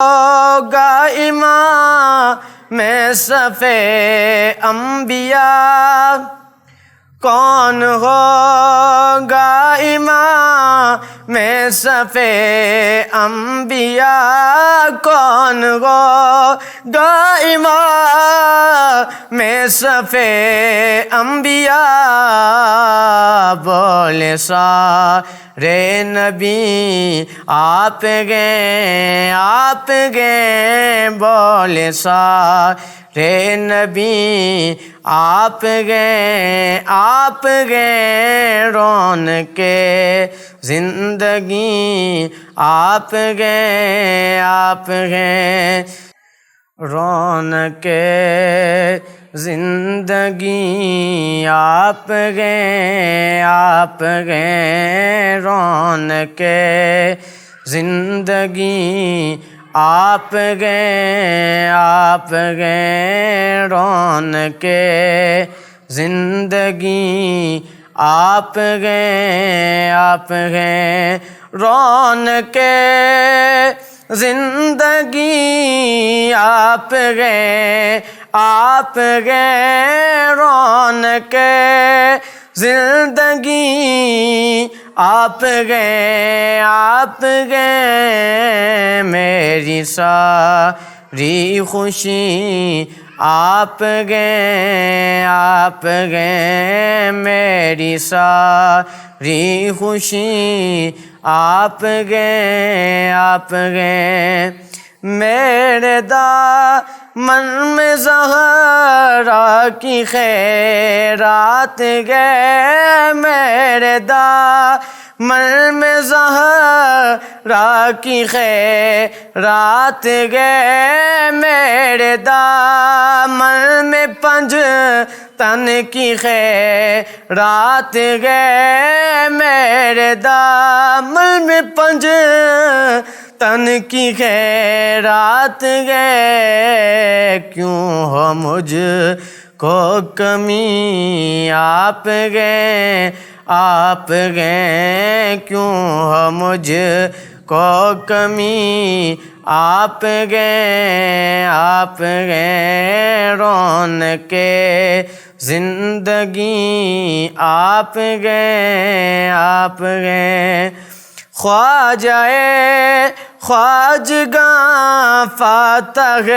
ہوگا امام صف انبیاء، کون ہوگا امام صف انبیاء، کون ہوگا امام صف انبیاء، بولے سارے نبی آپ گئے آپ گئے، بولے سارے نبی آپ گئے آپ گئے، رونق زندگی آپ گئے آپ گئے، رونق زندگی آپ گئے آپ گئے، رونق زندگی آپ گئے آپ گئے، رونق زندگی آپ گئے آپ گئے، رونق زندگی آپ گئے آپ گئے، رونق زندگی آپ گئے آپ گئے، میری ساری خوشی آپ گئے آپ گئے، میری ساری خوشی آپ گئے آپ گئے، میرے دامن میں زہرا کی خیرات گئے، میرے دامن میں زہرا کی خیرات گئے، میرے دامن میں پنجتن کی خیرات گئے، میرے دامن میں پنجتن کی خیرات گئے، کیوں ہو مجھ کو کمی آپ گئے آپ گئے، کیوں ہو مجھ کو کمی آپ گئے آپ گئے، رونق زندگی آپ گئے آپ گئے، خواجہ خواجگاں فاتح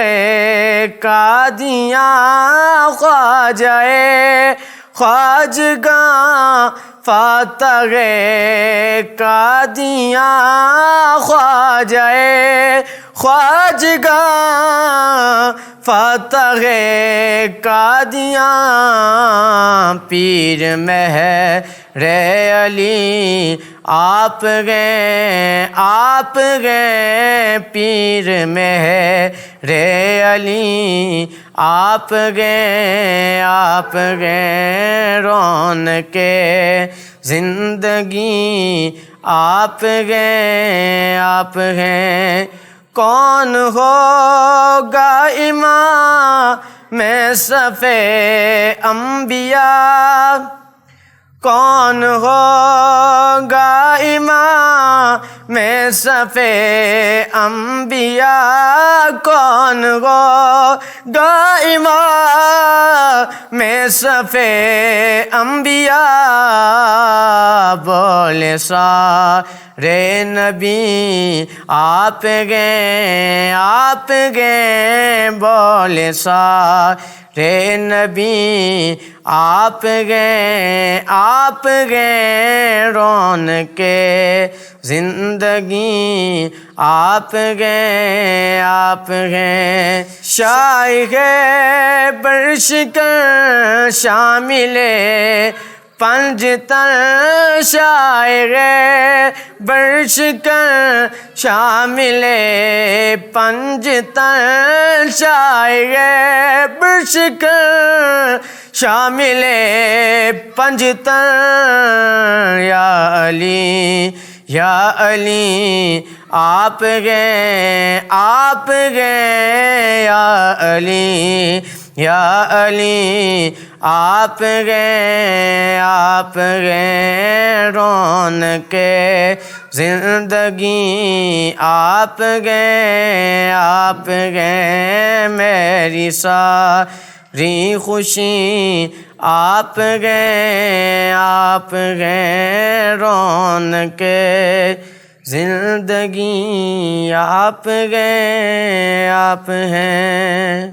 قادیاں، خواجہ خواجگاں فاتح قادیاں، خواجہ خواجگاں فاتح قادیاں، پیر مہر علی آپ گئے آپ گئے، پیر مہر علی آپ گئے آپ گئے، رونق زندگی آپ گئے آپ گئے، کون ہوگا امام صف انبیاء، کون ہوگا امام صف انبیاء، کون ہوگا امام صف انبیاء، بولے سارے نبی آپ گئے آپ گئے، بولے سارے نبی آپ گئے آپ گئے، رونق زندگی آپ گئے آپ گئے، شائخ برشکن شامل پنجتن، شائخ برشکن شامل پنجتن، شائخ برشکن شامل پنجتن، یا علی آپ گئے یا علی یا علی آپ گئے رونق زندگی، آپ گئے میری ساری خوشی، آپ گئے رونق زندگی، آپ ہیں۔